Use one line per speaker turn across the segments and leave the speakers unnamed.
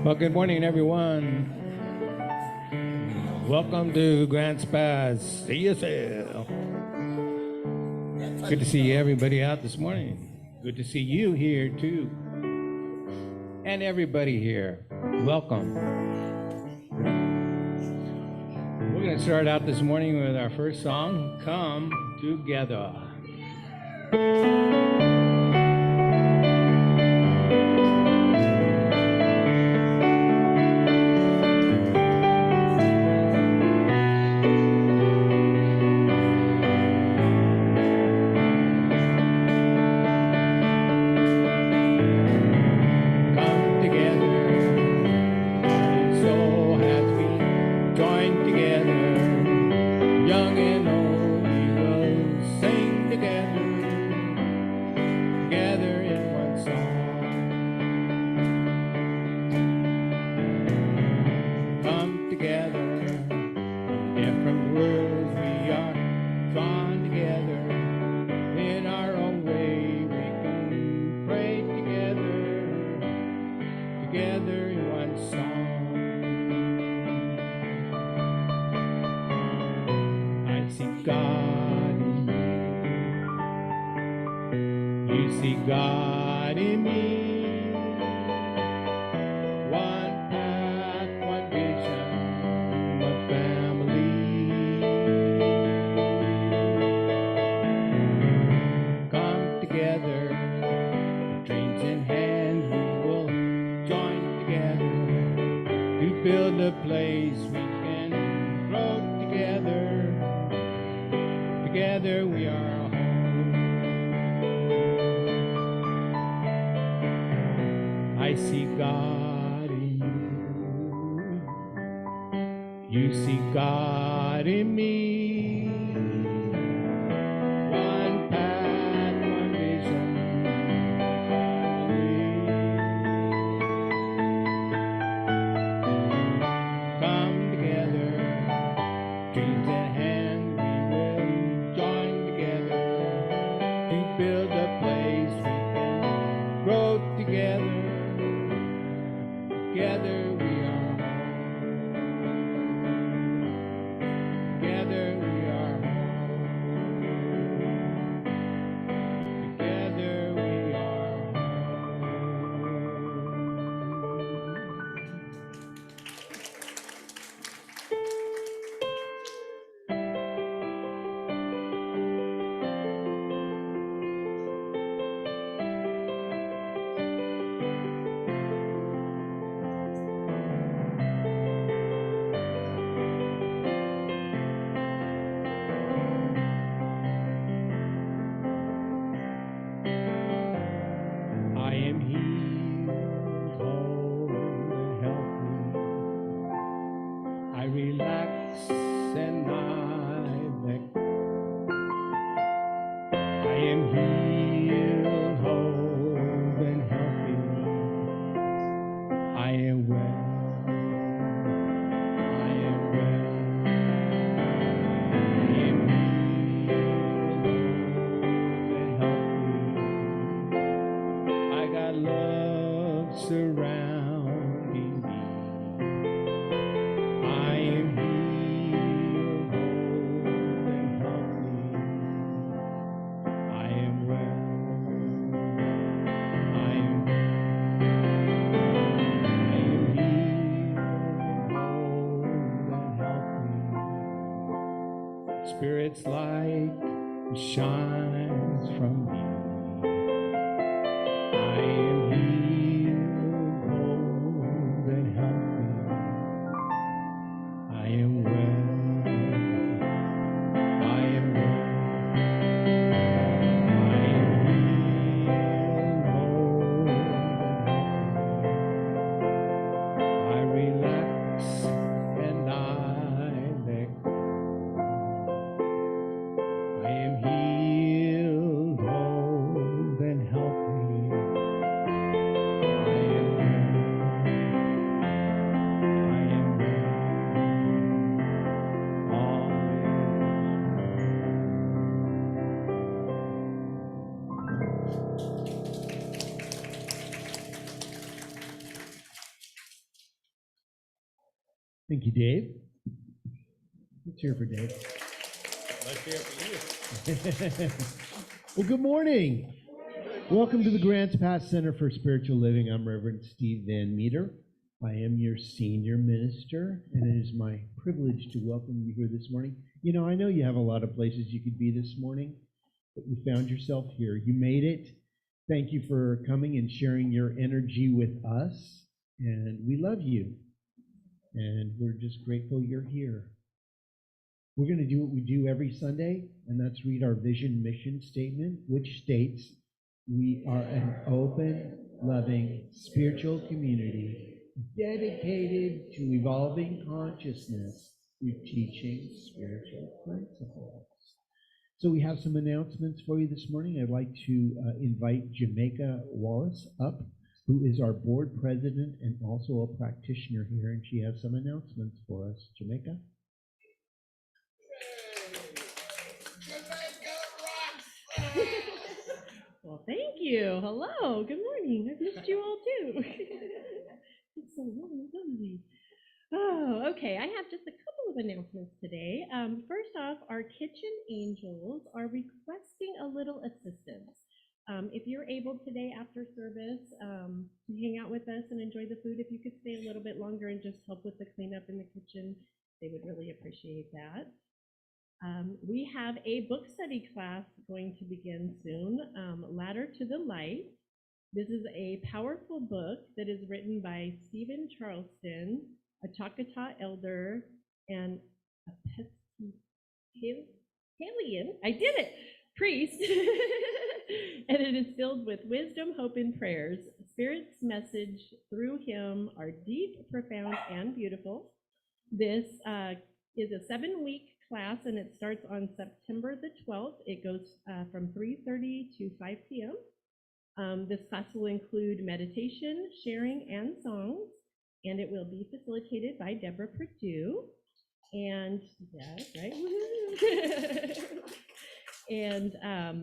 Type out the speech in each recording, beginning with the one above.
Well, good morning, everyone. Welcome to Grand Spa's CSL. Good to see everybody out this morning. Good to see you here, too. And everybody here. Welcome. We're going to start out this morning with our first song, Come Together. Spirit's light shines from me. I am healed, whole, and healthy. I am well. I am well. I am healed, whole, and healthy. I relax and I let go. I am healed, whole,
Thank you, Dave. Let's hear for Dave.
Let's hear it for you.
Well, good morning. Welcome to the Grants Pass Center for Spiritual Living. I'm Reverend Steve Van Meter. I am your senior minister, and it is my privilege to welcome you here this morning. You know, I know you have a lot of places you could be this morning, but you found yourself here. You made it. Thank you for coming and sharing your energy with us, and we love you, and we're just grateful you're here. We're going to do what we do every Sunday, and that's read our vision mission statement, which states, we are an open, loving, spiritual community dedicated to evolving consciousness through teaching spiritual principles. So we have some announcements for you this morning. I'd like to invite Jamaica Wallace up, who is our board president and also a practitioner here, and she has some announcements for us. Jamaica?
Well, thank you. Hello. Good morning. I've missed you all too. It's so lovely. Oh, okay. I have just a couple of announcements today. First off, our kitchen angels are requesting a little assistance. If you're able today after service to hang out with us and enjoy the food, if you could stay a little bit longer and just help with the cleanup in the kitchen, they would really appreciate that. We have a book study class going to begin soon, Ladder to the Light. This is a powerful book that is written by Stephen Charleston, a Choctaw elder, and a Episcopalian, I did it, priest, and it is filled with wisdom, hope, and prayers. Spirit's message through him are deep, profound, and beautiful. This is a 7-week class, and it starts on September the 12th. It goes from 3:30 to 5 p.m. This class will include meditation, sharing, and songs, and it will be facilitated by Deborah Perdue. And yeah, right? And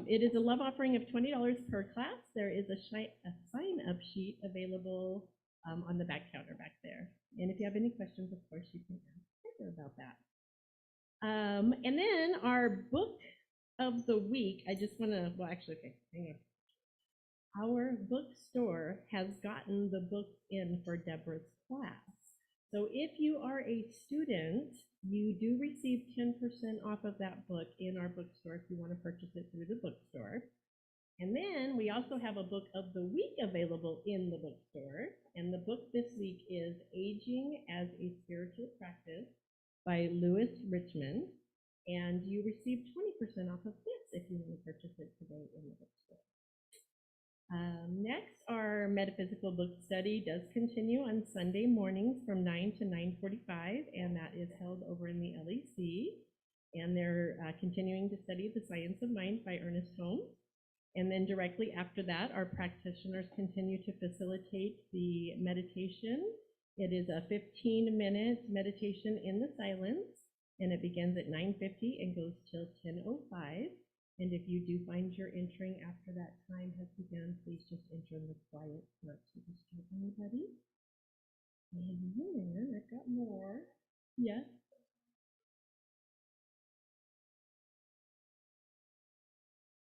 it is a love offering of $20 per class. There is a sign-up sheet available on the back counter back there. And if you have any questions, of course, you can ask Heather about that. And then our book of the week, I just want to, well, actually, okay, hang on. Our bookstore has gotten the books in for Deborah's class. So if you are a student, you do receive 10% off of that book in our bookstore if you want to purchase it through the bookstore. And then we also have a book of the week available in the bookstore. And the book this week is Aging as a Spiritual Practice by Lewis Richmond. And you receive 20% off of this if you want to purchase it today in the bookstore. Next, our metaphysical book study does continue on Sunday mornings from 9 to 9:45, and that is held over in the LEC. And they're continuing to study The Science of Mind by Ernest Holmes. And then directly after that, our practitioners continue to facilitate the meditation. It is a 15-minute meditation in the silence, and it begins at 9:50 and goes till 10:05. And if you do find you're entering after that time has begun, please just enter in the quiet, not to disturb anybody. And then I've got more. Yes.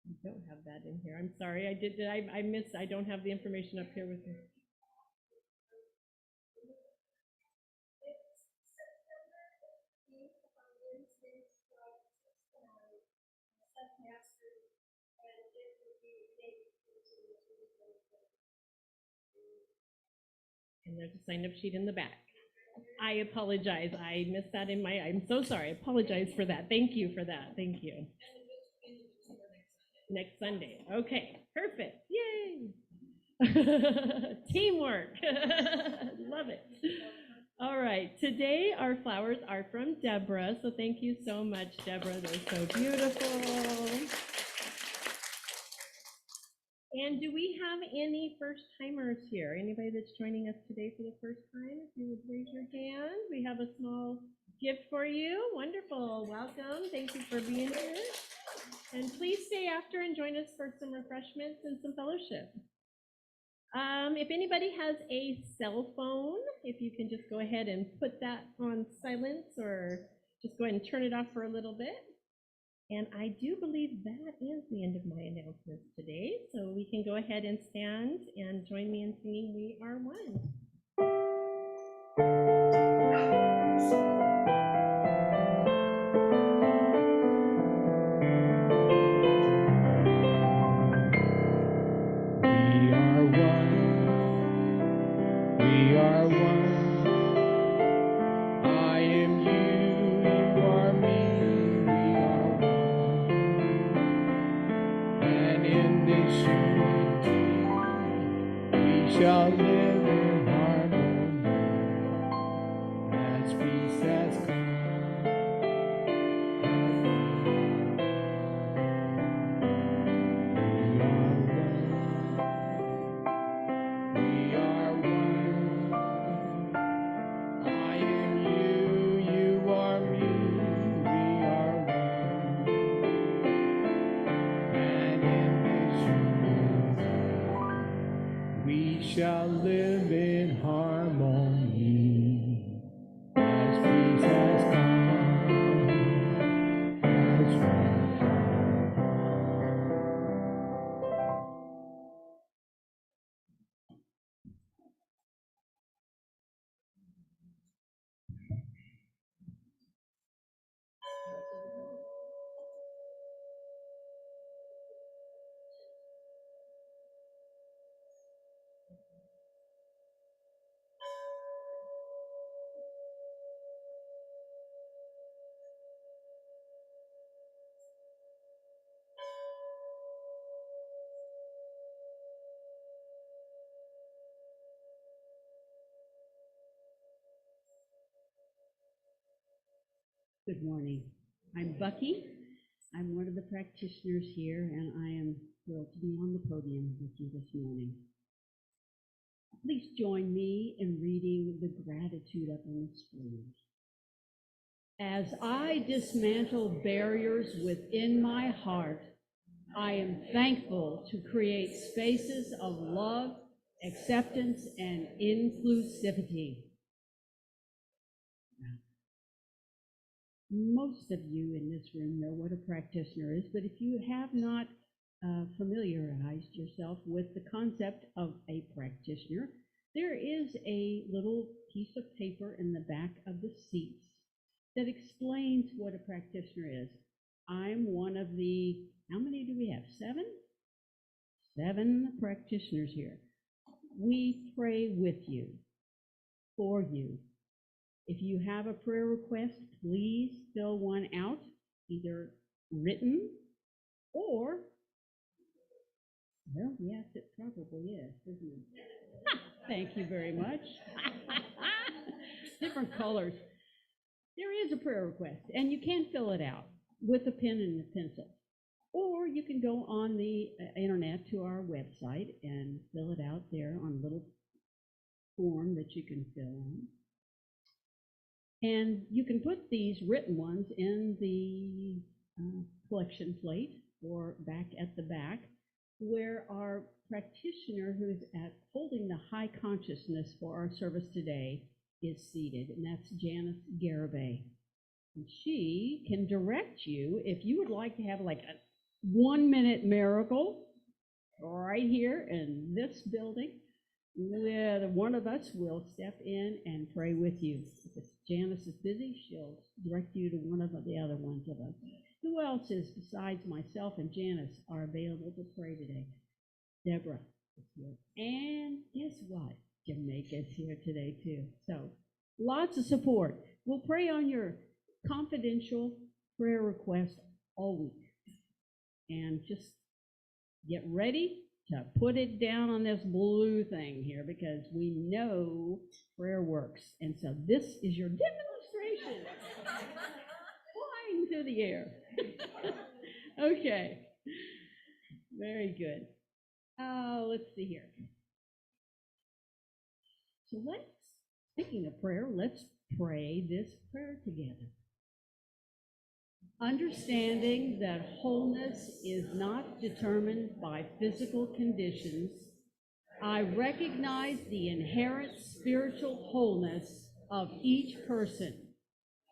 I don't have that in here. I'm sorry. I missed. I don't have the information up here with me. And there's a sign-up sheet in the back. I apologize. I missed that in my, I'm so sorry. I apologize for that. Thank you for that. Thank you. Next Sunday. Okay, perfect. Yay. Teamwork. Love it. All right, today our flowers are from Deborah. So thank you so much, Deborah. They're so beautiful. And do we have any first timers here? Anybody that's joining us today for the first time? If you would raise your hand, we have a small gift for you. Wonderful. Welcome. Thank you for being here. And please stay after and join us for some refreshments and some fellowship. If anybody has a cell phone, if you can just go ahead and put that on silence or just go ahead and turn it off for a little bit. And I do believe that is the end of my announcements today. So we can go ahead and stand and join me in singing We Are One.
We are one. I am you, you are me. We are one. And in this unity, we shall live in harmony as peace has come. We are one. I am you, you are me, we are one. And in this unity, we shall live in harmony as peace has come. As one.
Good morning. I'm Bucky. I'm one of the practitioners here, and I am thrilled to be on the podium with you this morning. Please join me in reading the gratitude up on the screen. As I dismantle barriers within my heart, I am thankful to create spaces of love, acceptance, and inclusivity. Most of you in this room know what a practitioner is, but if you have not familiarized yourself with the concept of a practitioner, there is a little piece of paper in the back of the seats that explains what a practitioner is. I'm one of the, how many do we have? 7? 7 practitioners here. We pray with you, for you. If you have a prayer request, please fill one out, either written or, well, yes, it probably is, isn't it? Thank you very much. Different colors. There is a prayer request, and you can fill it out with a pen and a pencil. Or you can go on the internet to our website and fill it out there on a little form that you can fill in. And you can put these written ones in the collection plate or back at the back, where our practitioner who is holding the high consciousness for our service today is seated, and that's Janice Garibay. And she can direct you if you would like to have like a 1-minute miracle right here in this building, where one of us will step in and pray with you. If Janice is busy, she'll direct you to one of the other ones of us. Who else is, besides myself and Janice, are available to pray today? Deborah is here. And guess what? Jamaica's here today too. So lots of support. We'll pray on your confidential prayer request all week. And just get ready to put it down on this blue thing here, because we know prayer works. And so this is your demonstration. Flying through the air. Okay. Very good. Let's see here. So speaking of prayer, let's pray this prayer together. Understanding that wholeness is not determined by physical conditions, I recognize the inherent spiritual wholeness of each person.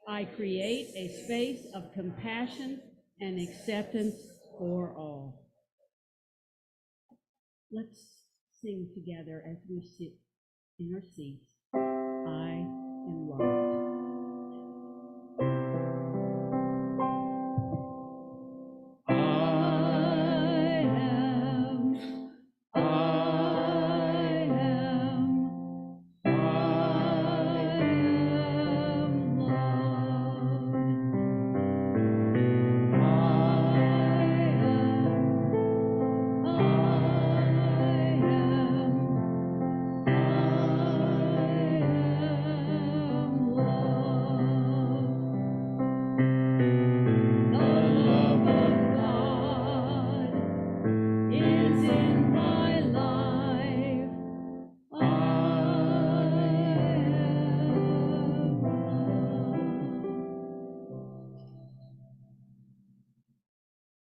I create a space of compassion and acceptance for all. Let's sing together as we sit in our seats. I am loved.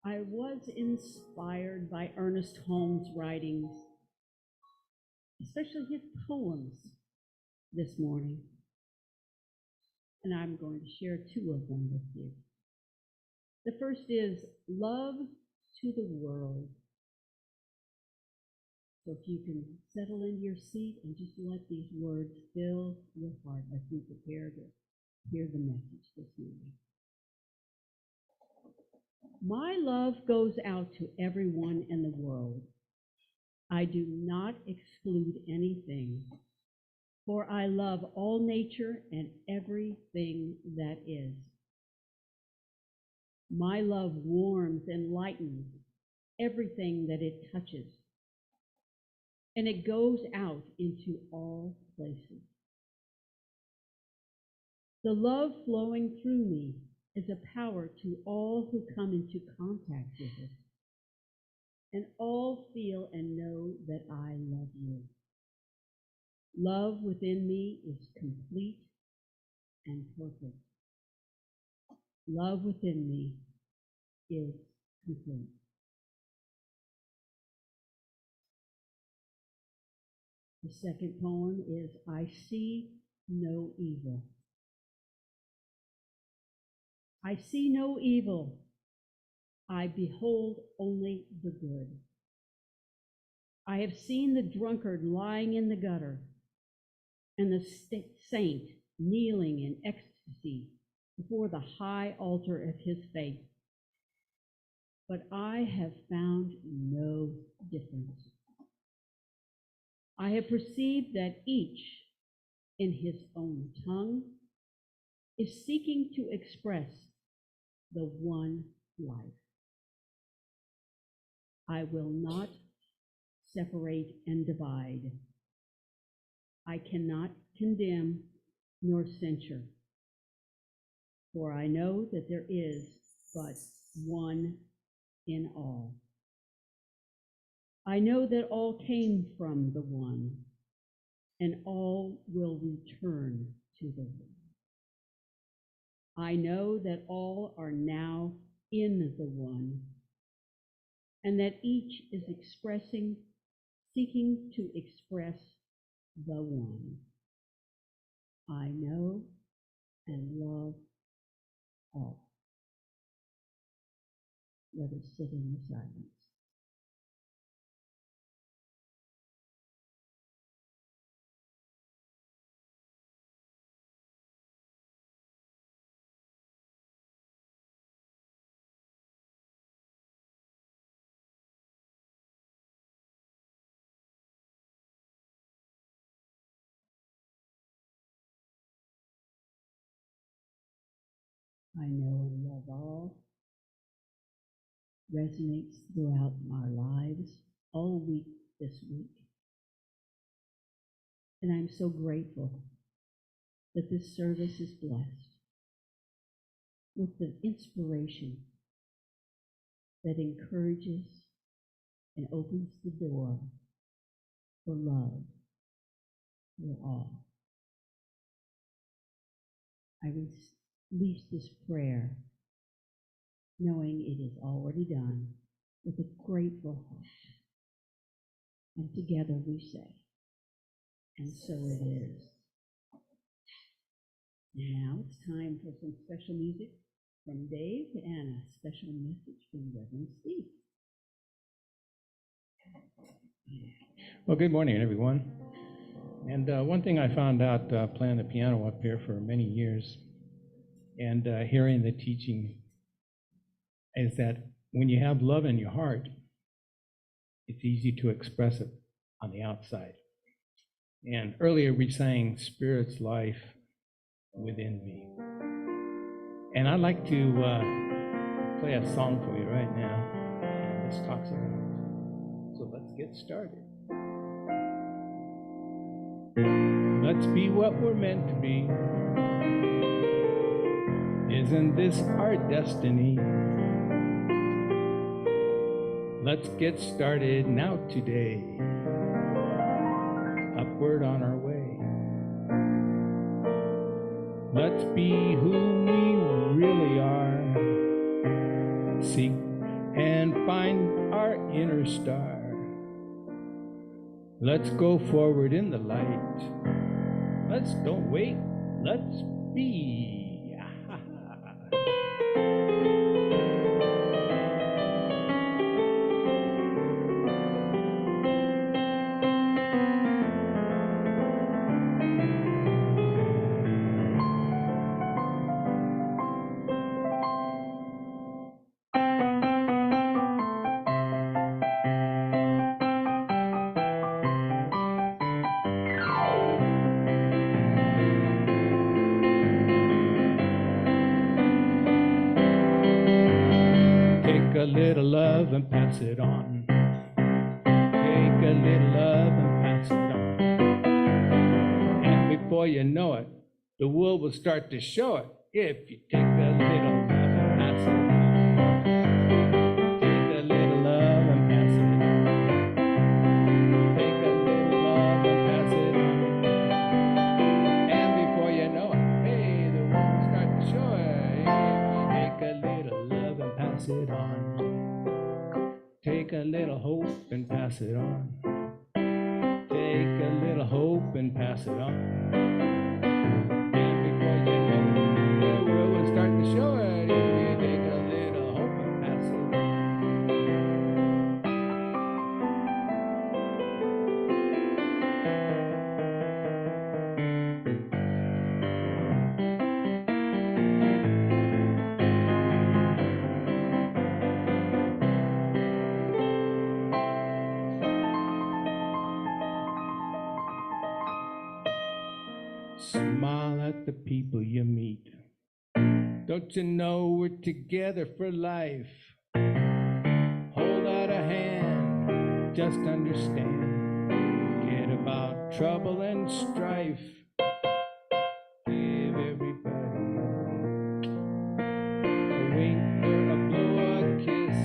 I was inspired by Ernest Holmes' writings, especially his poems, this morning. And I'm going to share two of them with you. The first is love to the world. So if you can settle into your seat and just let these words fill your heart as we prepare to hear the message this morning. My love goes out to everyone in the world. I do not exclude anything, for I love all nature and everything that is. My love warms and lightens everything that it touches, and it goes out into all places. The love flowing through me is a power to all who come into contact with it, and all feel and know that I love you. Love within me is complete and perfect. Love within me is complete. The second poem is I See No Evil. I see no evil. I behold only the good. I have seen the drunkard lying in the gutter and the saint kneeling in ecstasy before the high altar of his faith. But I have found no difference. I have perceived that each, in his own tongue, is seeking to express the one life. I will not separate and divide. I cannot condemn nor censure, for I know that there is but one in all. I know that all came from the one, and all will return to the one. I know that all are now in the one, and that each is seeking to express the one. I know and love all. Let us sit in the silence. I know and love all resonates throughout our lives all week this week. And I'm so grateful that this service is blessed with the inspiration that encourages and opens the door for love for all. I release this prayer knowing it is already done with a grateful heart And together we say, and so it is. And now it's time for some special music from Dave and a special message from Reverend Steve.
Well, good morning, everyone. And one thing I found out playing the piano up here for many years and hearing the teaching is that when you have love in your heart, it's easy to express it on the outside. And earlier we sang Spirit's Life Within Me. And I'd like to play a song for you right now. And this talks about it. So let's get started. Let's be what we're meant to be. Isn't this our destiny? Let's get started now today. Upward on our way. Let's be who we really are. Seek and find our inner star. Let's go forward in the light. Let's don't wait. Let's be. Take a little love and pass it on. Take a little love and pass it on. And before you know it, the world will start to show it if you take a little love and pass it on. Take a little love and pass it on. Take a little love and pass it on. And before you know it, hey, the world will start to show it if you take a little love and pass it on. Take a little hope and pass it on. Take a little hope and pass it on. And before you know it, the world will start to show it if you take a little hope and pass it on. Smile at the people you meet. Don't you know we're together for life? Hold out a hand, just understand. Forget about trouble and strife. Give everybody a wink or a blow, a kiss.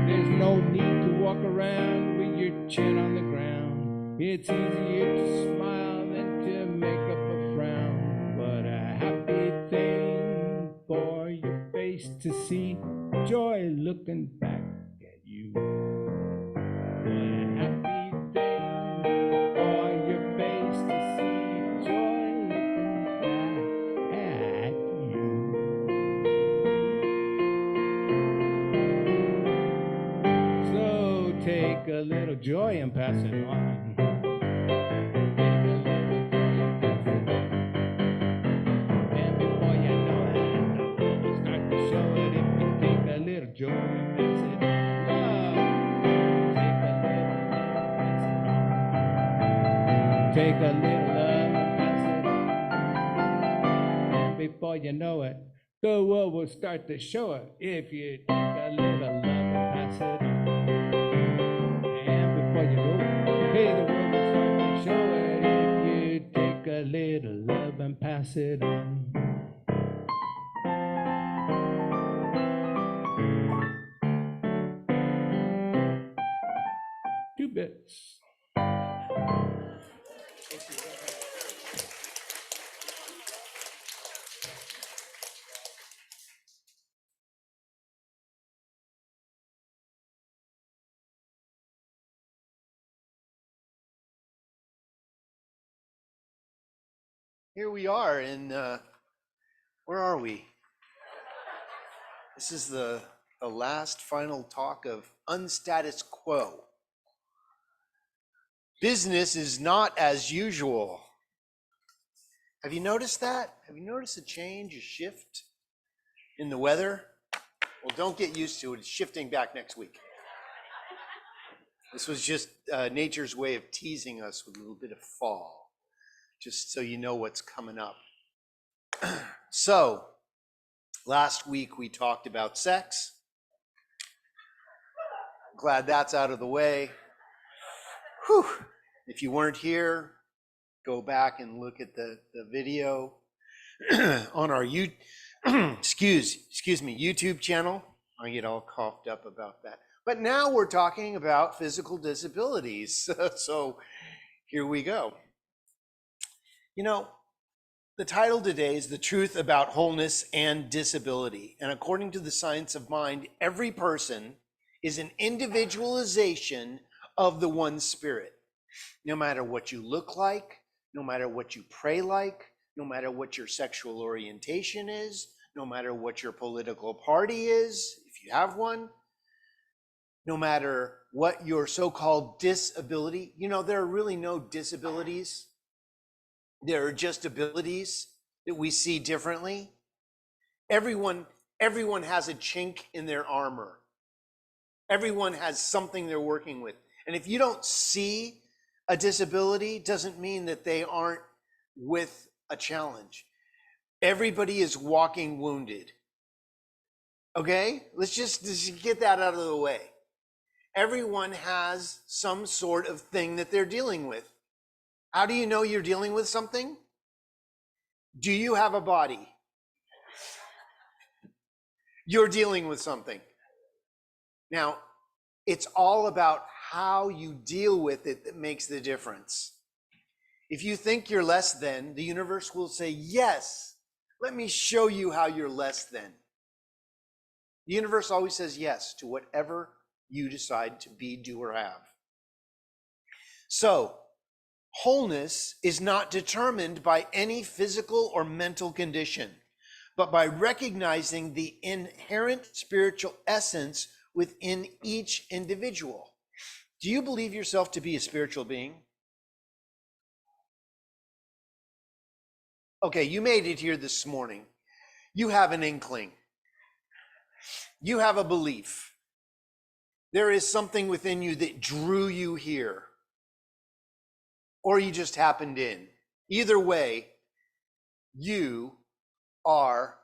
There's no need to walk around with your chin on the ground. It's easier to smile than to make up a frown. What a happy thing for your face to see joy looking back at you. What a happy thing for your face to see joy looking back at you. So take a little joy and pass it on. Joy and pass it on. Take a little love and pass it on. And before you know it, the world will start to show it if you take a little love and pass it on. And before you know it, hey, the world will start to show it if you take a little love and pass it on. 2 bits.
Here we are in, where are we? This is the last final talk of unstatus quo. Business is not as usual. Have you noticed that? Have you noticed a change, a shift in the weather? Well, don't get used to it. It's shifting back next week. This was just nature's way of teasing us with a little bit of fall, just so you know what's coming up. So, last week we talked about sex. Glad that's out of the way. Whew. If you weren't here, go back and look at the video on our YouTube channel. I get all coughed up about that. But now we're talking about physical disabilities. So here we go. You know, the title today is The Truth About Wholeness and Disability. And according to the science of mind, every person is an individualization of the one spirit. No matter what you look like, no matter what you pray like, no matter what your sexual orientation is, no matter what your political party is, if you have one, no matter what your so-called disability, you know, there are really no disabilities. There are just abilities that we see differently. Everyone has a chink in their armor. Everyone has something they're working with. And if you don't see a disability, doesn't mean that they aren't with a challenge. Everybody is walking wounded. Okay? Let's just get that out of the way. Everyone has some sort of thing that they're dealing with. How do you know you're dealing with something? Do you have a body? You're dealing with something. Now, it's all about how you deal with it that makes the difference. If you think you're less than, the universe will say, yes, let me show you how you're less than. The universe always says yes to whatever you decide to be, do, or have. So, wholeness is not determined by any physical or mental condition, but by recognizing the inherent spiritual essence within each individual. Do you believe yourself to be a spiritual being? Okay, you made it here this morning. You have an inkling. You have a belief. There is something within you that drew you here. Or you just happened in. Either way, you are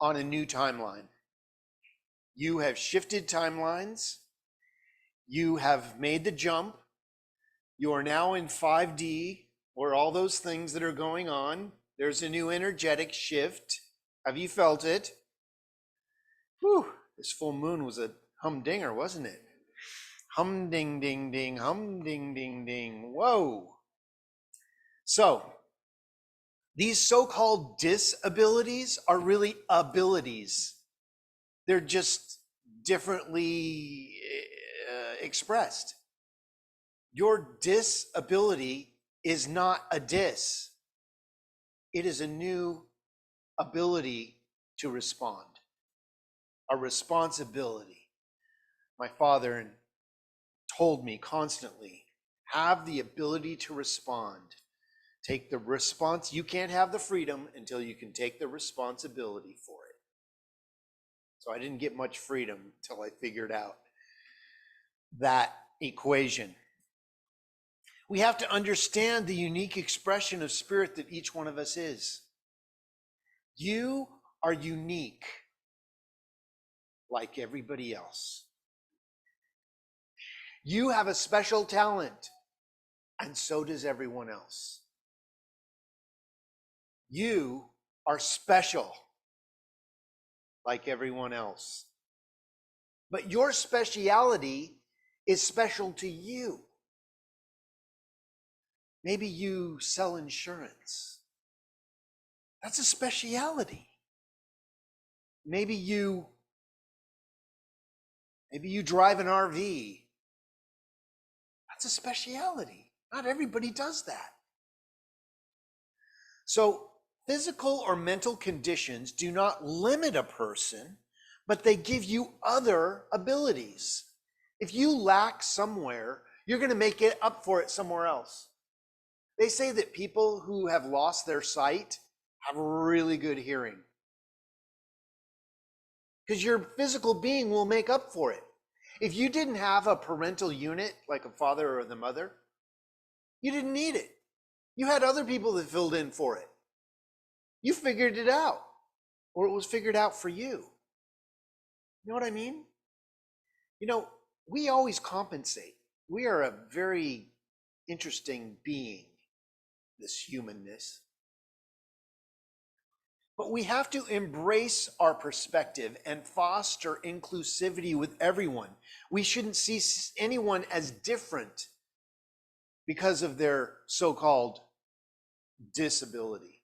on a new timeline. You have shifted timelines. You have made the jump. You are now in 5D, or all those things that are going on. There's a new energetic shift. Have you felt it? Whew, this full moon was a humdinger, wasn't it? Hum ding ding ding, hum ding ding ding. Whoa. So, these so-called disabilities are really abilities. They're just differently expressed. Your disability is not a dis. It is a new ability to respond, a responsibility. My father told me constantly, have the ability to respond. Take the response. You can't have the freedom until you can take the responsibility for it. So I didn't get much freedom until I figured out that equation. We have to understand the unique expression of spirit that each one of us is. You are unique like everybody else. You have a special talent, and so does everyone else. You are special like everyone else. But your speciality is special to you. Maybe you sell insurance. That's a speciality. Maybe you drive an RV. That's a speciality. Not everybody does that. So physical or mental conditions do not limit a person, but they give you other abilities. If you lack somewhere, you're going to make it up for it somewhere else. They say that people who have lost their sight have really good hearing, because your physical being will make up for it. If you didn't have a parental unit like a father or the mother, you didn't need it. You had other people that filled in for it. You figured it out, or it was figured out for you. You know what I mean? You know, we always compensate. We are a very interesting being, this humanness. But we have to embrace our perspective and foster inclusivity with everyone. We shouldn't see anyone as different because of their so-called disability.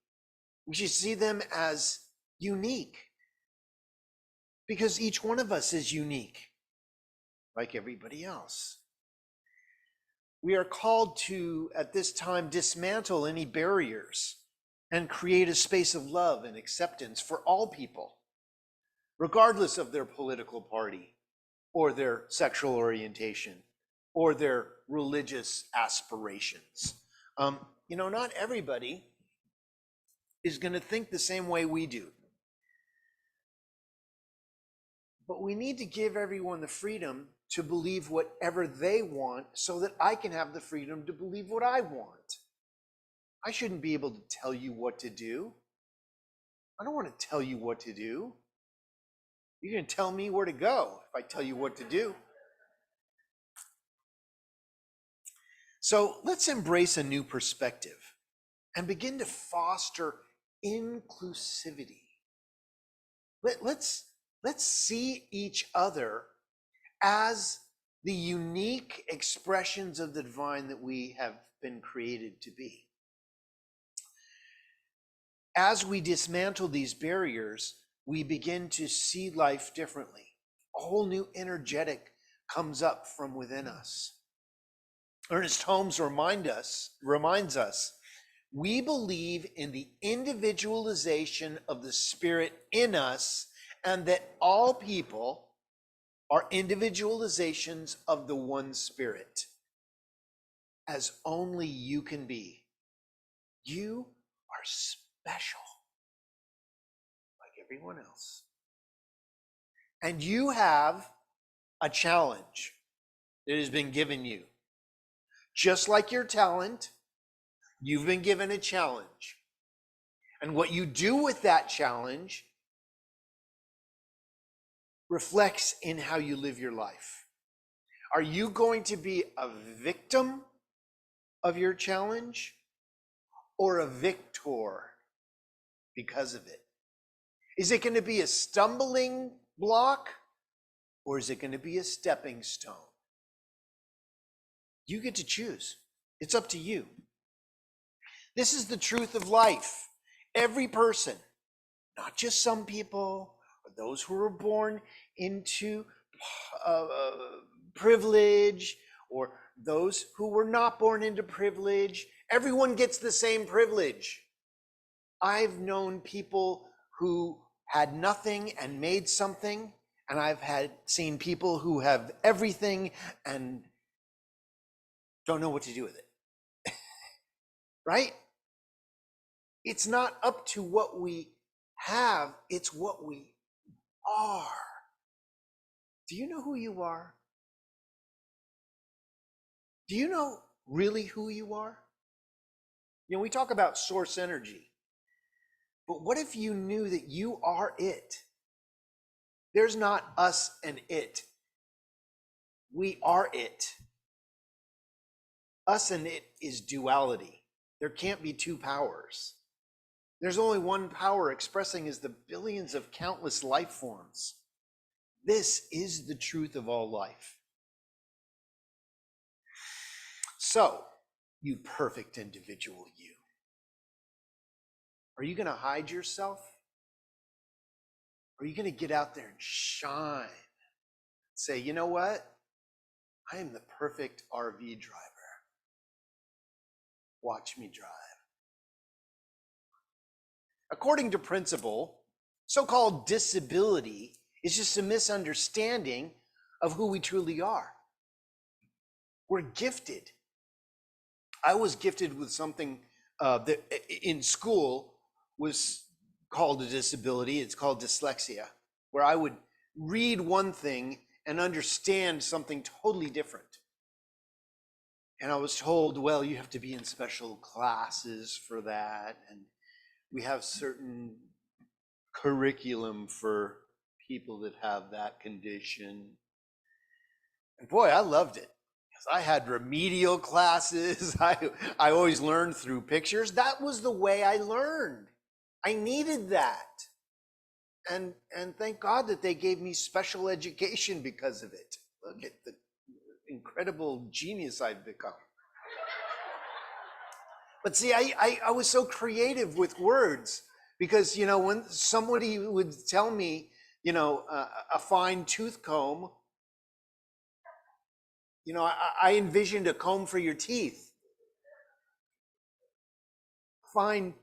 We should see them as unique, because each one of us is unique, like everybody else. We are called to, at this time, dismantle any barriers and create a space of love and acceptance for all people, regardless of their political party or their sexual orientation or their religious aspirations. You know, not everybody is going to think the same way we do. But we need to give everyone the freedom to believe whatever they want, so that I can have the freedom to believe what I want. I shouldn't be able to tell you what to do. I don't want to tell you what to do. You're going to tell me where to go if I tell you what to do. So let's embrace a new perspective and begin to foster inclusivity. Let's see each other as the unique expressions of the divine that we have been created to be. As we dismantle these barriers, we begin to see life differently. A whole new energetic comes up from within us. Ernest Holmes reminds us, we believe in the individualization of the spirit in us, and that all people are individualizations of the one spirit, as only you can be. You are special, like everyone else. And you have a challenge that has been given you. Just like your talent, you've been given a challenge. And what you do with that challenge reflects in how you live your life. Are you going to be a victim of your challenge, or a victor because of it? Is it going to be a stumbling block, or is it going to be a stepping stone? You get to choose. It's up to you. This is the truth of life. Every person, not just some people, or those who were born into privilege, or those who were not born into privilege, everyone gets the same privilege. I've known people who had nothing and made something, and I've seen people who have everything and don't know what to do with it. Right? It's not up to what we have, it's what we are. Do you know who you are? Do you know really who you are? You know, we talk about source energy, but what if you knew that you are it? There's not us and it. We are it. Us and it is duality. There can't be two powers. There's only one power expressing as the billions of countless life forms. This is the truth of all life. So, you perfect individual you. Are you going to hide yourself? Or are you going to get out there and shine? Say, you know what? I am the perfect RV driver. Watch me drive. According to principle, so-called disability is just a misunderstanding of who we truly are. We're gifted. I was gifted with something that in school was called a disability. It's called dyslexia, where I would read one thing and understand something totally different. And I was told, well, you have to be in special classes for that. And we have certain curriculum for people that have that condition. And boy, I loved it. I had remedial classes. I always learned through pictures. That was the way I learned. I needed that. And thank God that they gave me special education because of it. Look at the incredible genius I've become. But see, I was so creative with words because, when somebody would tell me, a fine tooth comb, I envisioned a comb for your teeth. Fine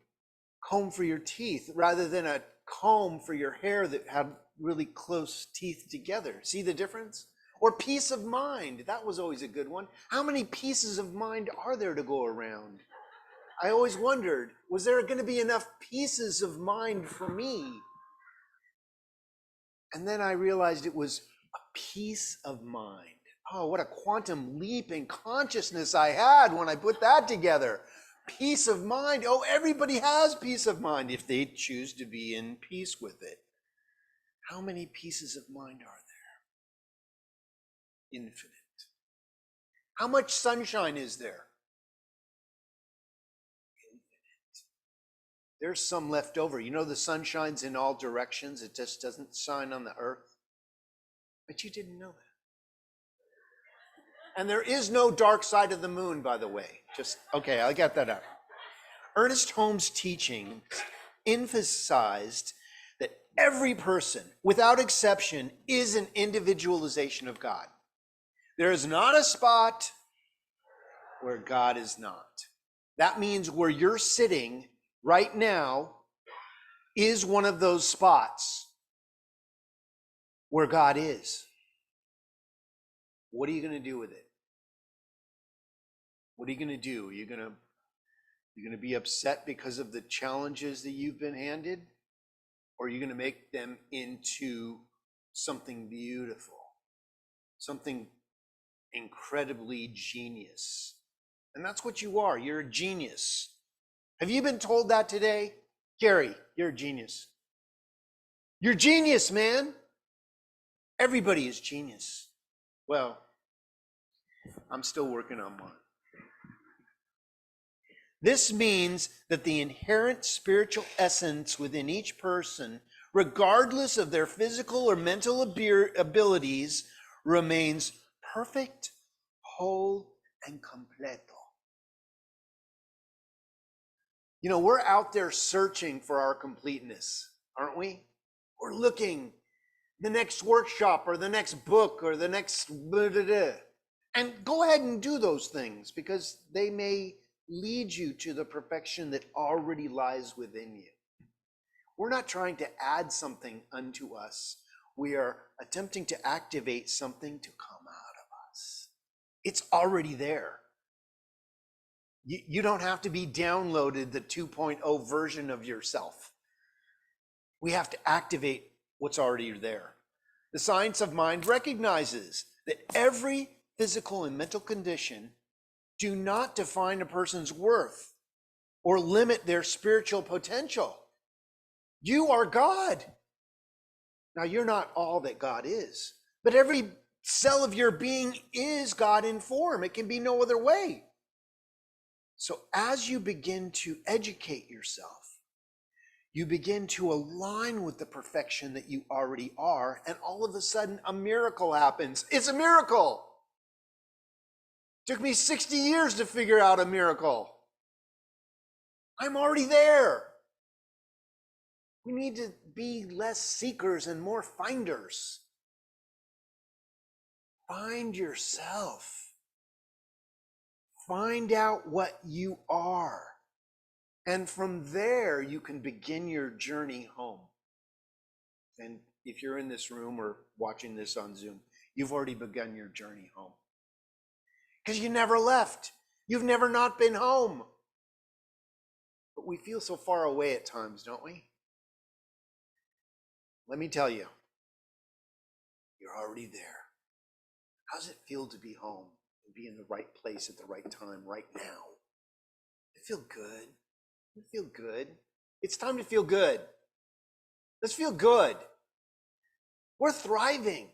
comb for your teeth rather than a comb for your hair that had really close teeth together. See the difference? Or peace of mind. That was always a good one. How many pieces of mind are there to go around? I always wondered, was there going to be enough pieces of mind for me? And then I realized it was a peace of mind. Oh, what a quantum leap in consciousness I had when I put that together. Peace of mind. Oh, everybody has peace of mind if they choose to be in peace with it. How many pieces of mind are there? Infinite. How much sunshine is there? Infinite. There's some left over. The sun shines in all directions. It just doesn't shine on the earth. But you didn't know that. And there is no dark side of the moon, by the way. Okay, I got that out. Ernest Holmes' teaching emphasized that every person, without exception, is an individualization of God. There is not a spot where God is not. That means where you're sitting right now is one of those spots where God is. What are you going to do with it? What are you going to do? You're going to be upset because of the challenges that you've been handed? Or are you going to make them into something beautiful, something incredibly genius? And that's what you are. You're a genius. Have you been told that today? Gary, you're a genius. You're genius, man. Everybody is genius. Well, I'm still working on mine. This means that the inherent spiritual essence within each person, regardless of their physical or mental abilities, remains perfect, whole, and completo. We're out there searching for our completeness, aren't we? We're looking the next workshop or the next book or the next blah, blah, blah. And go ahead and do those things because they may lead you to the perfection that already lies within you. We're not trying to add something unto us. We are attempting to activate something to come out of us. It's already there. You don't have to be downloaded the 2.0 version of yourself. We have to activate what's already there. The science of mind recognizes that every physical and mental condition do not define a person's worth or limit their spiritual potential. You are God. Now, you're not all that God is, but every cell of your being is God in form. It can be no other way. So as you begin to educate yourself, you begin to align with the perfection that you already are, and all of a sudden a miracle happens. It's a miracle. It took me 60 years to figure out a miracle. I'm already there. We need to be less seekers and more finders. Find yourself. Find out what you are. And from there, you can begin your journey home. And if you're in this room or watching this on Zoom, you've already begun your journey home. Because you never left. You've never not been home. But we feel so far away at times, don't we? Let me tell you, you're already there. How does it feel to be home and be in the right place at the right time right now? It feel good. It feel good. It's time to feel good. Let's feel good. We're thriving.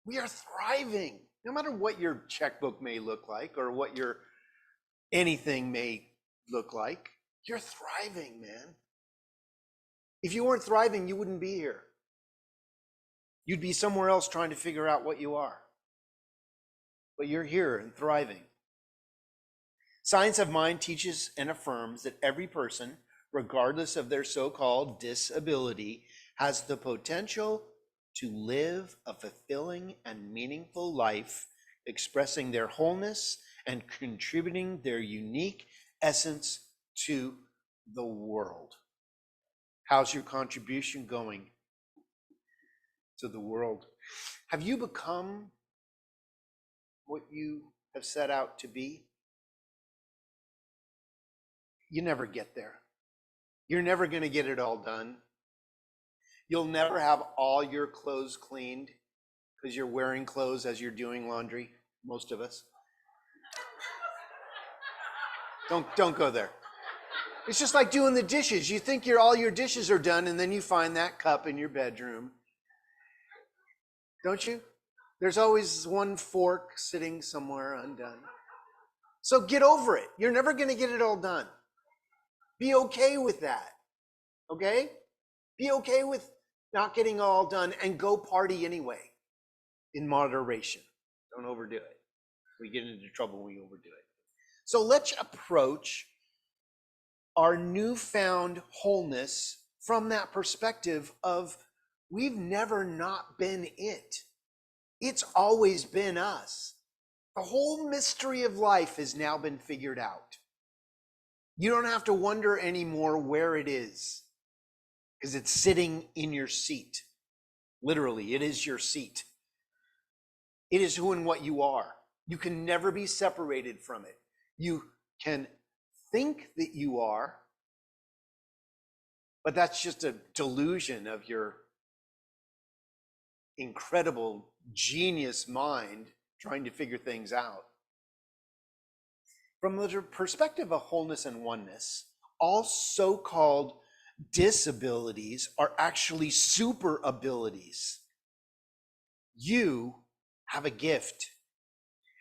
We are thriving. No matter what your checkbook may look like or what your anything may look like, you're thriving, man. If you weren't thriving, you wouldn't be here. You'd be somewhere else trying to figure out what you are. But you're here and thriving. Science of Mind teaches and affirms that every person, regardless of their so-called disability, has the potential to live a fulfilling and meaningful life, expressing their wholeness and contributing their unique essence to the world. How's your contribution going to the world? Have you become what you have set out to be? You never get there. You're never going to get it all done. You'll never have all your clothes cleaned because you're wearing clothes as you're doing laundry, most of us. Don't go there. It's just like doing the dishes. You think all your dishes are done, and then you find that cup in your bedroom. Don't you? There's always one fork sitting somewhere undone. So get over it. You're never going to get it all done. Be okay with that. Okay? Be okay with not getting all done and go party anyway in moderation. Don't overdo it. We get into trouble when we overdo it. So let's approach our newfound wholeness from that perspective of we've never not been it. It's always been us. The whole mystery of life has now been figured out. You don't have to wonder anymore where it is, because it's sitting in your seat. Literally, it is your seat. It is who and what you are. You can never be separated from it. You can think that you are, but that's just a delusion of your incredible genius mind trying to figure things out. From the perspective of wholeness and oneness, all so-called disabilities are actually super abilities. You have a gift.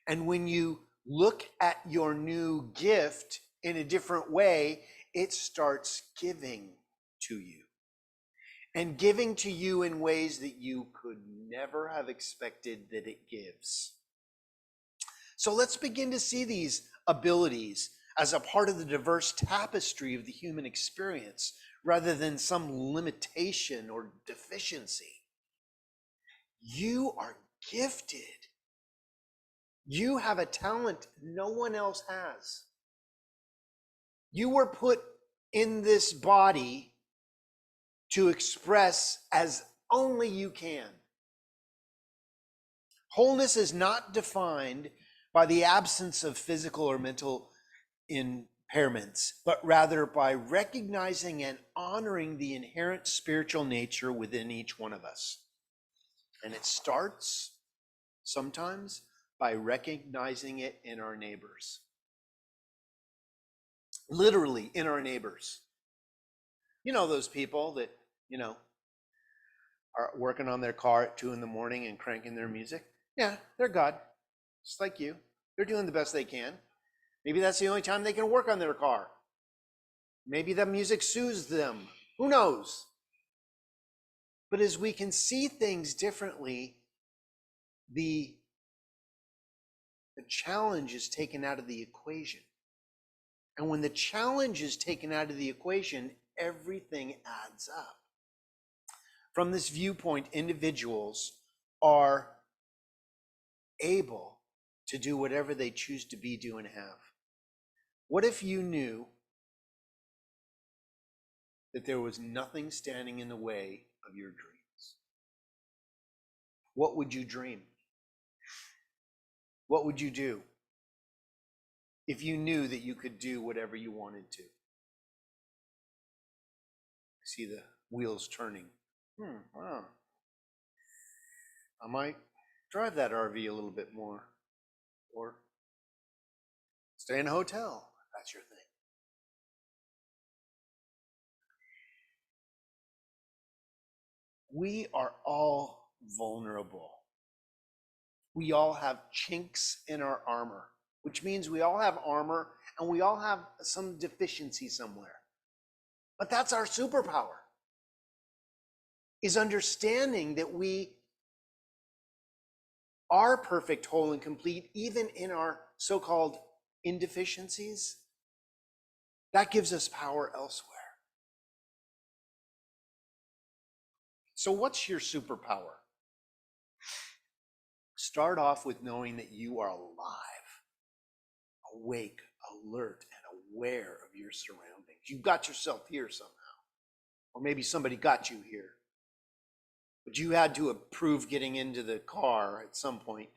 And when you look at your new gift in a different way, it starts giving to you. And giving to you in ways that you could never have expected that it gives. So let's begin to see these abilities as a part of the diverse tapestry of the human experience, rather than some limitation or deficiency. You are gifted. You have a talent no one else has. You were put in this body to express as only you can. Wholeness is not defined by the absence of physical or mental impairments, but rather by recognizing and honoring the inherent spiritual nature within each one of us. And it starts sometimes by recognizing it in our neighbors. Literally in our neighbors. You know those people that, are working on their car at 2 a.m. and cranking their music? Yeah, they're God, just like you. They're doing the best they can. Maybe that's the only time they can work on their car. Maybe the music soothes them. Who knows? But as we can see things differently, the challenge is taken out of the equation. And when the challenge is taken out of the equation, everything adds up. From this viewpoint, individuals are able to do whatever they choose to be, do, and have. What if you knew that there was nothing standing in the way of your dreams, what would you dream? What would you do if you knew that you could do whatever you wanted to? See the wheels turning. Wow. I might drive that RV a little bit more, or stay in a hotel. That's your thing. We are all vulnerable. We all have chinks in our armor, which means we all have armor and we all have some deficiency somewhere. But that's our superpower, is understanding that we are perfect, whole, and complete, even in our so-called indeficiencies. That gives us power elsewhere. So what's your superpower? Start off with knowing that you are alive, awake, alert, and aware of your surroundings. You got yourself here somehow. Or maybe somebody got you here. But you had to approve getting into the car at some point.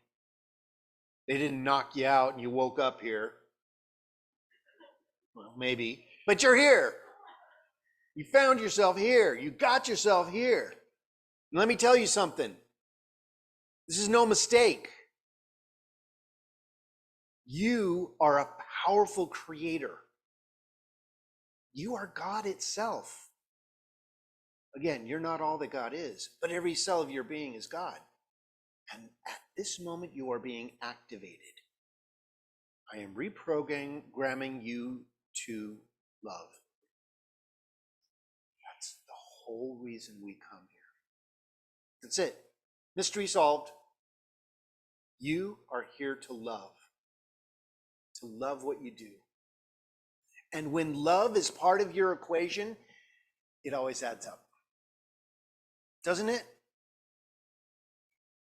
They didn't knock you out and you woke up here. Well, maybe. But you're here. You found yourself here. You got yourself here. And let me tell you something. This is no mistake. You are a powerful creator. You are God itself. Again, you're not all that God is, but every cell of your being is God. And at this moment, you are being activated. I am reprogramming you to love. That's the whole reason we come here. That's it. Mystery solved. You are here to love what you do. And when love is part of your equation, it always adds up. Doesn't it?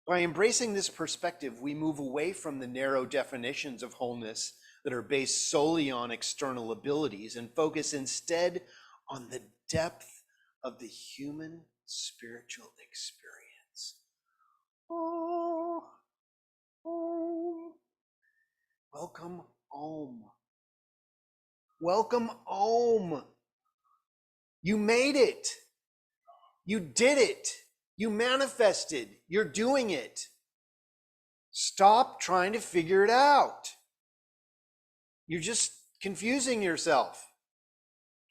By embracing this perspective, we move away from the narrow definitions of wholeness that are based solely on external abilities and focus instead on the depth of the human spiritual experience. Oh, home. Welcome home. Welcome home. You made it. You did it. You manifested. You're doing it. Stop trying to figure it out. You're just confusing yourself.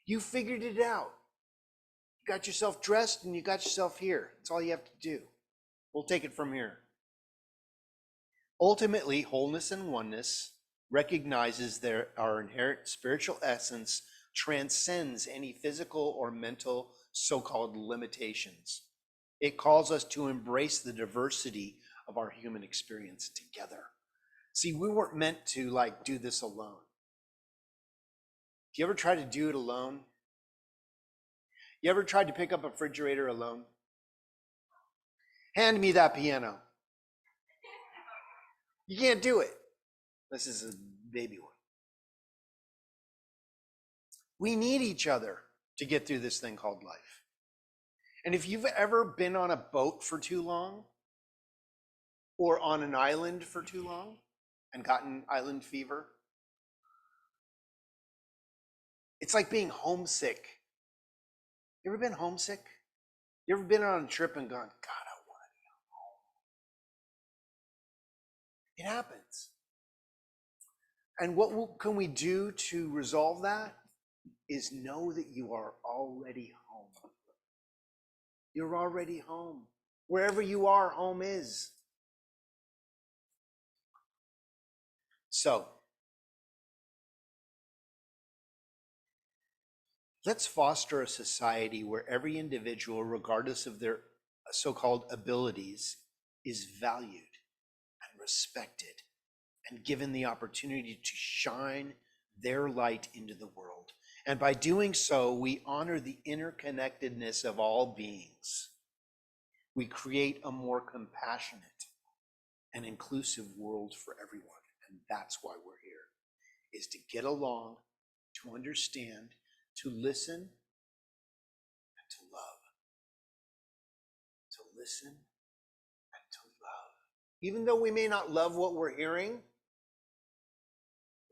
You figured it out. You got yourself dressed and you got yourself here. That's all you have to do. We'll take it from here. Ultimately, wholeness and oneness recognizes that our inherent spiritual essence transcends any physical or mental so-called limitations. It calls us to embrace the diversity of our human experience together. See, we weren't meant to do this alone. Do you ever try to do it alone? You ever tried to pick up a refrigerator alone? Hand me that piano. You can't do it. This is a baby one. We need each other to get through this thing called life. And if you've ever been on a boat for too long, or on an island for too long, and gotten island fever, it's like being homesick. You ever been homesick? You ever been on a trip and gone, God, I want to be home? It happens. And what can we do to resolve that? Is know that you are already home. You're already home. Wherever you are, home is. So, let's foster a society where every individual, regardless of their so-called abilities, is valued and respected and given the opportunity to shine their light into the world. And by doing so, we honor the interconnectedness of all beings. We create a more compassionate and inclusive world for everyone. And that's why we're here, is to get along, to understand, to listen, listen and to love. Even though we may not love what we're hearing,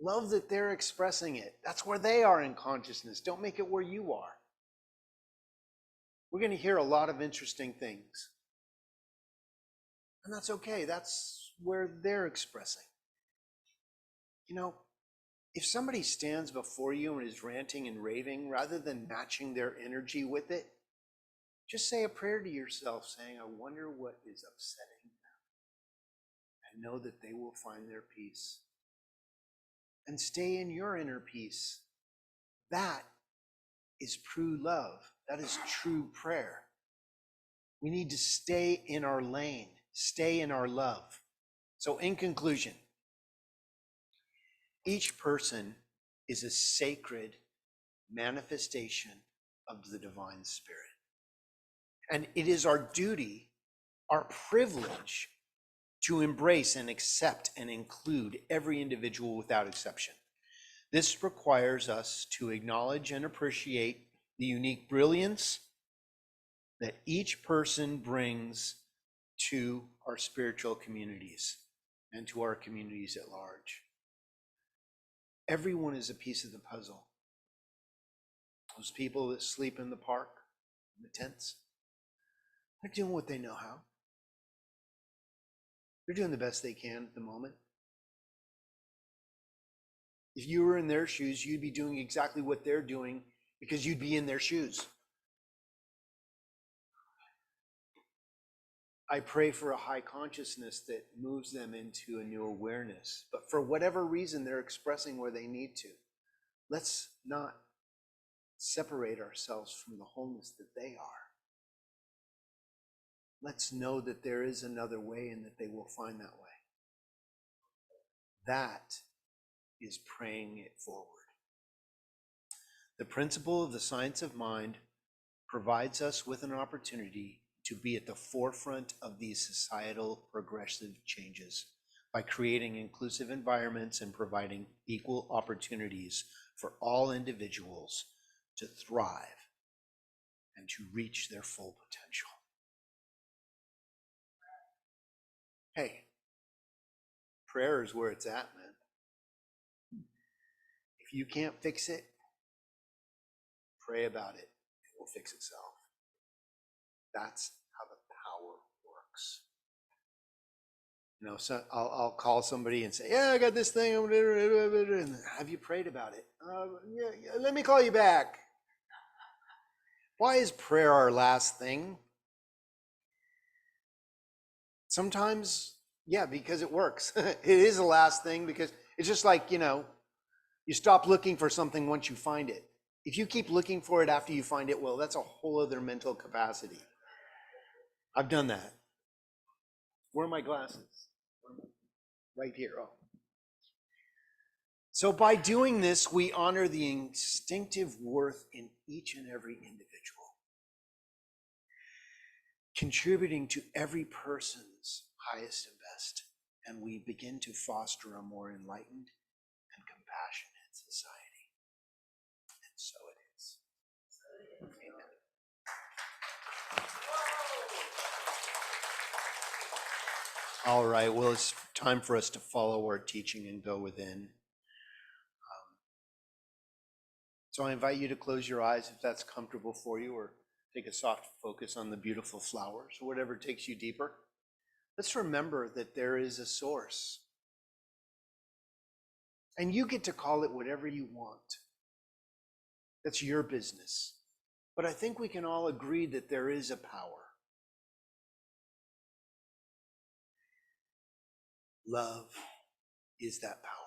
love that they're expressing it. That's where they are in consciousness. Don't make it where you are. We're going to hear a lot of interesting things. And that's okay. That's where they're expressing. You know, if somebody stands before you and is ranting and raving, rather than matching their energy with it, just say a prayer to yourself saying, I wonder what is upsetting them. And know that they will find their peace. And stay in your inner peace. That is true love. That is true prayer. We need to stay in our lane, stay in our love. So in conclusion, each person is a sacred manifestation of the divine spirit. And it is our duty, our privilege, to embrace and accept and include every individual without exception. This requires us to acknowledge and appreciate the unique brilliance that each person brings to our spiritual communities and to our communities at large. Everyone is a piece of the puzzle. Those people that sleep in the park, in the tents, they're doing what they know how. They're doing the best they can at the moment. If you were in their shoes, you'd be doing exactly what they're doing because you'd be in their shoes. I pray for a high consciousness that moves them into a new awareness. But for whatever reason, they're expressing where they need to. Let's not separate ourselves from the wholeness that they are. Let's know that there is another way and that they will find that way. That is praying it forward. The principle of the science of mind provides us with an opportunity to be at the forefront of these societal progressive changes by creating inclusive environments and providing equal opportunities for all individuals to thrive and to reach their full potential. Hey, prayer is where it's at, man. If you can't fix it, pray about it. It will fix itself. That's how the power works. You know, so I'll call somebody and say, yeah, I got this thing. And have you prayed about it? Yeah, let me call you back. Why is prayer our last thing? Sometimes, yeah, because it works. It is the last thing because it's just like, you know, you stop looking for something once you find it. If you keep looking for it after you find it, well, that's a whole other mental capacity. I've done that. Where are my glasses? Right here. Oh. So by doing this, we honor the instinctive worth in each and every individual, contributing to every person's highest and best, and we begin to foster a more enlightened and compassionate society. And so it is. Amen. All right, well, it's time for us to follow our teaching and go within. So I invite you to close your eyes if that's comfortable for you, or take a soft focus on the beautiful flowers, or whatever takes you deeper. Let's remember that there is a source. And you get to call it whatever you want. That's your business. But I think we can all agree that there is a power. Love is that power.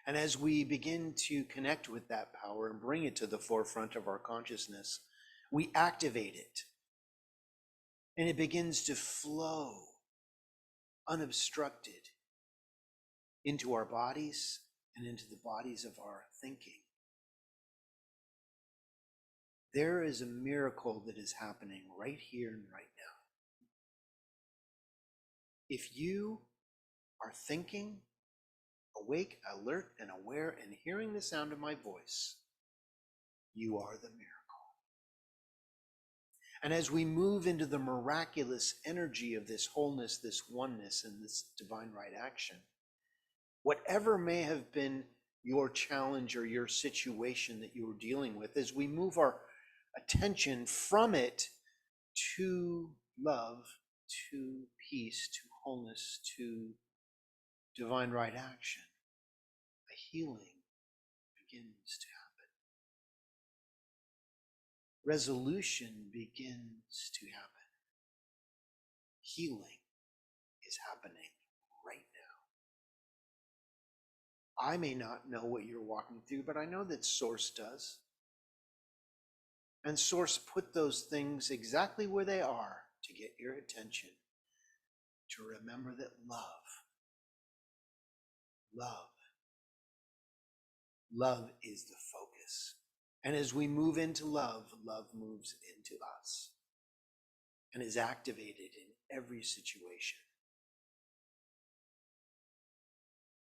And as we begin to connect with that power and bring it to the forefront of our consciousness, we activate it. And it begins to flow unobstructed into our bodies and into the bodies of our thinking. There is a miracle that is happening right here and right now. If you are thinking, awake, alert, and aware, and hearing the sound of my voice, you are the miracle. And as we move into the miraculous energy of this wholeness, this oneness, and this divine right action, whatever may have been your challenge or your situation that you were dealing with, as we move our attention from it to love, to peace, to wholeness, to divine right action, a healing begins to happen. Resolution begins to happen. Healing is happening right now. I may not know what you're walking through, but I know that Source does. And Source put those things exactly where they are to get your attention, to remember that love is the focus. And as we move into love, love moves into us and is activated in every situation.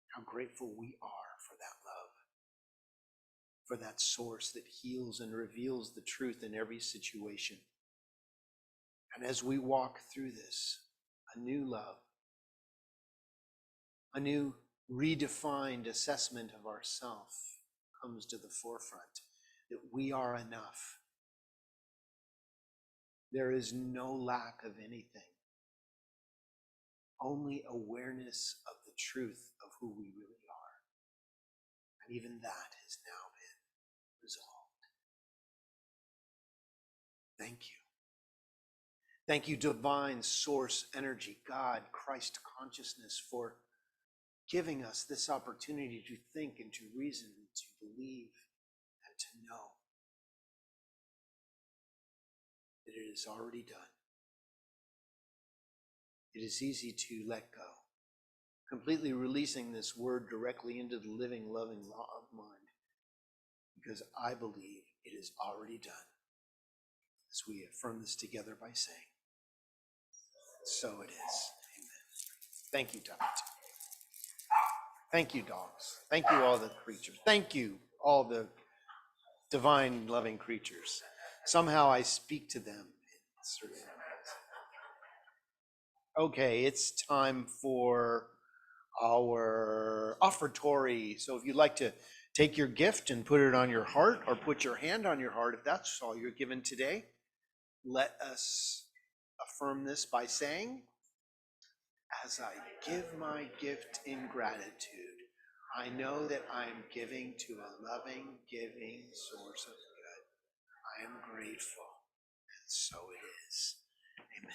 How grateful we are for that love, for that Source that heals and reveals the truth in every situation. And as we walk through this, a new love, a new redefined assessment of ourself comes to the forefront, that we are enough. There is no lack of anything, only awareness of the truth of who we really are. And even that has now been resolved. Thank you. Thank you, divine Source energy, God, Christ consciousness, for giving us this opportunity to think and to reason, and to believe and to know that it is already done. It is easy to let go, completely releasing this word directly into the living, loving law of mind, because I believe it is already done. As we affirm this together by saying, so it is. Amen. Thank you, Dr. Thank you, dogs. Thank you, all the creatures. Thank you, all the divine, loving creatures. Somehow I speak to them in certain ways. Okay, it's time for our offertory. So if you'd like to take your gift and put it on your heart, or put your hand on your heart, if that's all you're given today, let us affirm this by saying, as I give my gift in gratitude, I know that I am giving to a loving, giving Source of good. I am grateful, and so it is. Amen.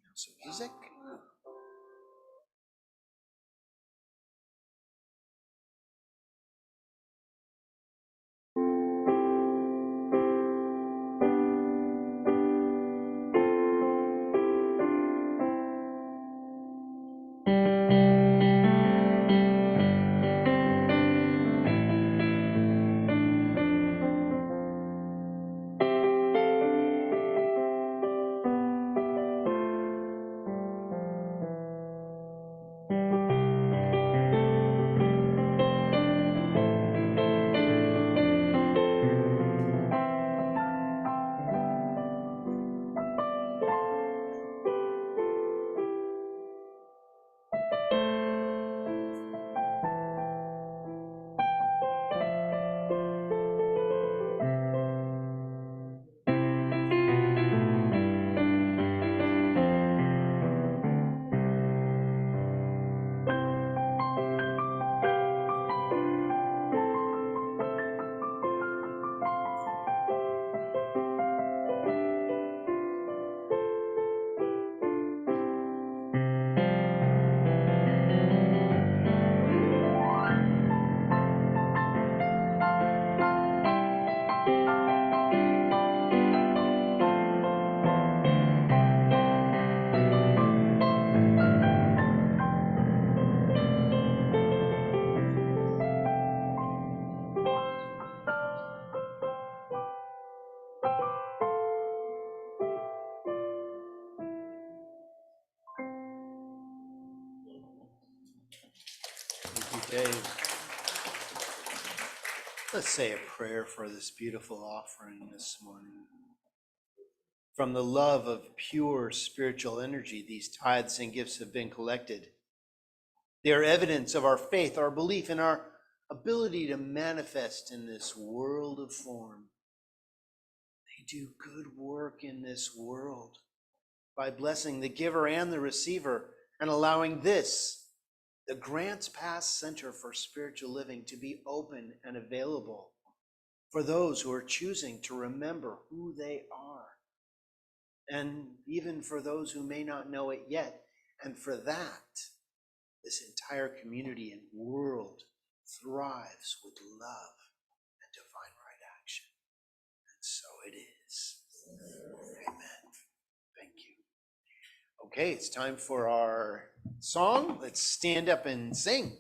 Now some music. Thank you, Dave. Let's say a prayer for this beautiful offering this morning. From the love of pure spiritual energy, these tithes and gifts have been collected. They are evidence of our faith, our belief, and our ability to manifest in this world of form. They do good work in this world by blessing the giver and the receiver and allowing this, the Grants Pass Center for Spiritual Living, to be open and available for those who are choosing to remember who they are. And even for those who may not know it yet. And for that, this entire community and world thrives with love and divine right action. And so it is. Amen. Thank you. Okay, it's time for our song. Let's stand up and sing.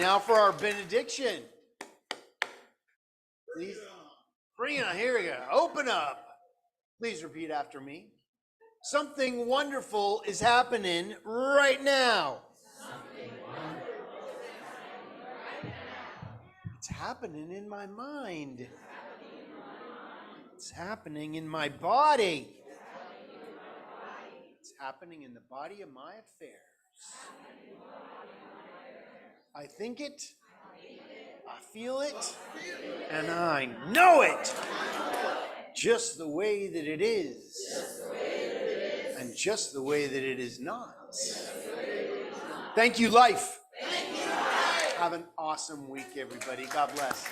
Now for our benediction. Please bring it on. Here we go. Open up. Please repeat after me. Something wonderful is happening right now. It's happening in my mind. It's happening in my body. It's happening in the body of my affairs. I think it, I feel it, and I know it. Just the way that it is. And just the way that it is not. Thank you, life. Have an awesome week, everybody. God bless.